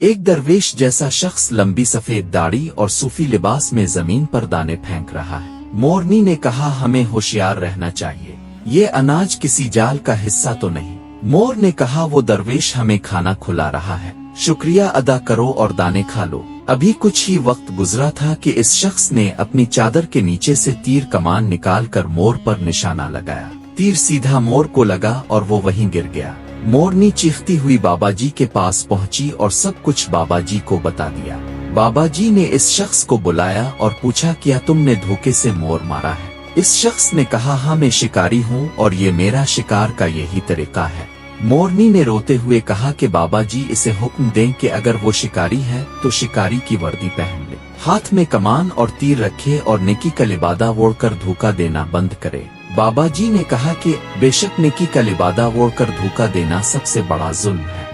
ایک درویش جیسا شخص لمبی سفید داڑھی اور صوفی لباس میں زمین پر دانے پھینک رہا ہے۔ مورنی نے کہا ہمیں ہوشیار رہنا چاہیے، یہ اناج کسی جال کا حصہ تو نہیں۔ مور نے کہا وہ درویش ہمیں کھانا کھلا رہا ہے، شکریہ ادا کرو اور دانے کھا لو۔ ابھی کچھ ہی وقت گزرا تھا کہ اس شخص نے اپنی چادر کے نیچے سے تیر کمان نکال کر مور پر نشانہ لگایا۔ تیر سیدھا مور کو لگا اور وہ وہیں گر گیا۔ مورنی چیختی ہوئی بابا جی کے پاس پہنچی اور سب کچھ بابا جی کو بتا دیا۔ بابا جی نے اس شخص کو بلایا اور پوچھا کیا تم نے دھوکے سے مور مارا ہے؟ اس شخص نے کہا ہاں میں شکاری ہوں اور یہ میرا شکار کا یہی طریقہ ہے۔ مورنی نے روتے ہوئے کہا کہ بابا جی اسے حکم دیں کہ اگر وہ شکاری ہے تو شکاری کی وردی پہن لے، ہاتھ میں کمان اور تیر رکھے اور نیکی کا لبادہ اوڑھ کر دھوکا دینا بند کرے۔ بابا جی نے کہا کہ بے شک نیکی کا لبادہ اوڑھ کر دھوکا دینا سب سے بڑا ظلم ہے۔